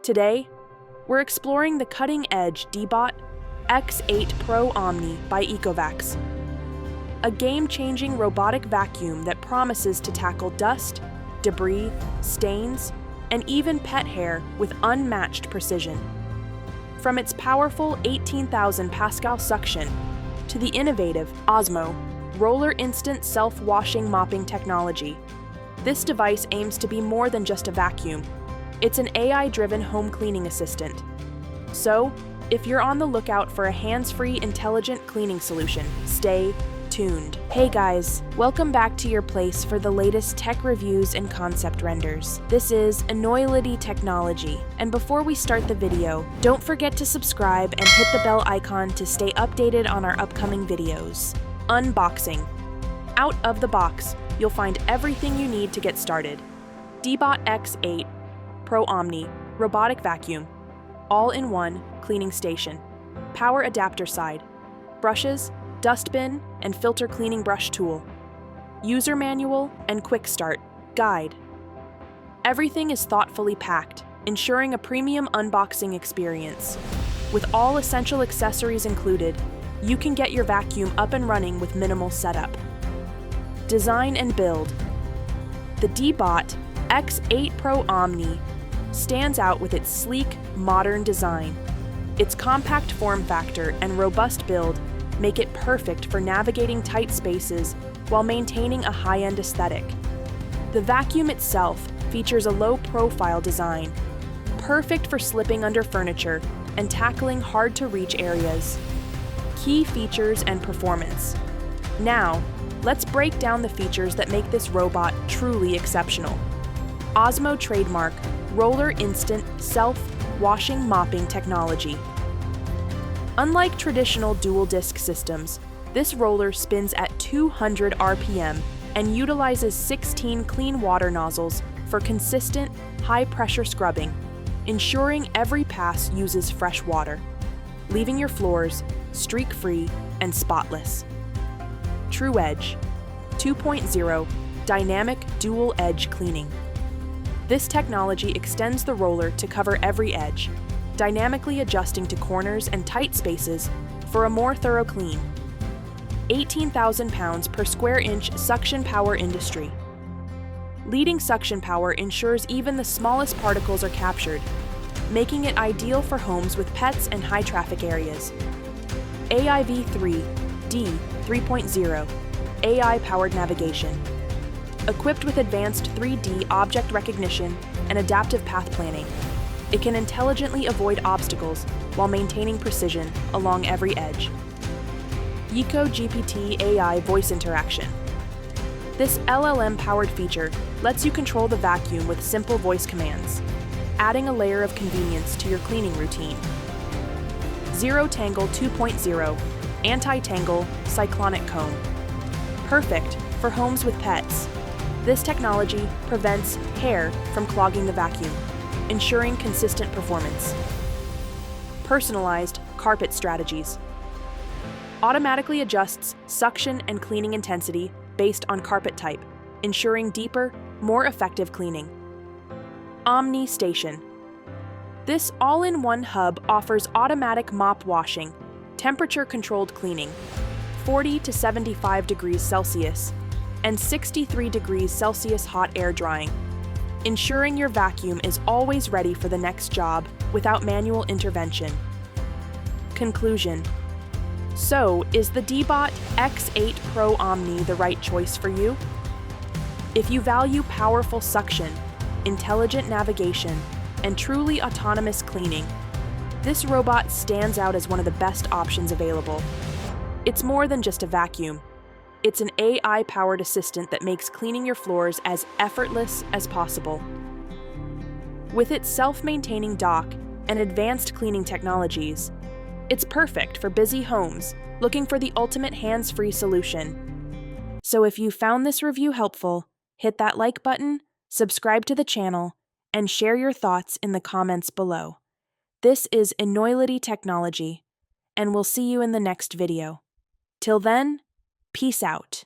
Today, we're exploring the cutting-edge DEEBOT X8 Pro OMNI by ECOVACS, a game-changing robotic vacuum that promises to tackle dust, debris, stains, and even pet hair with unmatched precision. From its powerful 18,000 Pascal suction to the innovative OZMOROLLER instant self-washing mopping technology, this device aims to be more than just a vacuum. It's an AI-driven home cleaning assistant. So, if you're on the lookout for a hands-free, intelligent cleaning solution, stay tuned. Hey guys, welcome back to your place for the latest tech reviews and concept renders. This is Enoylity technology, and before we start the video, don't forget to subscribe and hit the bell icon to stay updated on our upcoming videos. Unboxing. Out of the box, you'll find everything you need to get started. DEEBOT X8 Pro OMNI robotic vacuum, all-in-one cleaning station, power adapter side, brushes, dustbin, and filter cleaning brush tool, user manual and quick start guide. Everything is thoughtfully packed, ensuring a premium unboxing experience. With all essential accessories included, you can get your vacuum up and running with minimal setup. Design and build. The DEEBOT X8 Pro OMNI stands out with its sleek, modern design. Its compact form factor and robust build make it perfect for navigating tight spaces while maintaining a high-end aesthetic. The vacuum itself features a low-profile design, perfect for slipping under furniture and tackling hard-to-reach areas. Key features and performance. Now, let's break down the features that make this robot truly exceptional. OZMO trademark roller instant self-washing mopping technology. Unlike traditional dual-disc systems, this roller spins at 200 RPM and utilizes 16 clean water nozzles for consistent, high-pressure scrubbing, ensuring every pass uses fresh water, leaving your floors streak-free and spotless. TruEdge 2.0 Dynamic Dual Edge Cleaning. This technology extends the roller to cover every edge, dynamically adjusting to corners and tight spaces for a more thorough clean. 18,000 pounds per square inch suction power industry. Leading suction power ensures even the smallest particles are captured, making it ideal for homes with pets and high traffic areas. AIV3D 3.0 AI-powered navigation. Equipped with advanced 3D object recognition and adaptive path planning, it can intelligently avoid obstacles while maintaining precision along every edge. EcoGPT AI voice interaction. This LLM-powered feature lets you control the vacuum with simple voice commands, adding a layer of convenience to your cleaning routine. ZeroTangle 2.0 Anti-Tangle Cyclonic Comb. Perfect for homes with pets. This technology prevents hair from clogging the vacuum, ensuring consistent performance. Personalized carpet strategies. Automatically adjusts suction and cleaning intensity based on carpet type, ensuring deeper, more effective cleaning. Omni Station. This all-in-one hub offers automatic mop washing, temperature-controlled cleaning, 40 to 75 degrees Celsius, and 63 degrees Celsius hot air drying, ensuring your vacuum is always ready for the next job without manual intervention. Conclusion. So, is the DEEBOT X8 Pro OMNI the right choice for you? If you value powerful suction, intelligent navigation, and truly autonomous cleaning, this robot stands out as one of the best options available. It's more than just a vacuum. It's an AI-powered assistant that makes cleaning your floors as effortless as possible. With its self-maintaining dock and advanced cleaning technologies, it's perfect for busy homes looking for the ultimate hands-free solution. So if you found this review helpful, hit that like button, subscribe to the channel, and share your thoughts in the comments below. This is Enoylity technology, and we'll see you in the next video. Till then, peace out.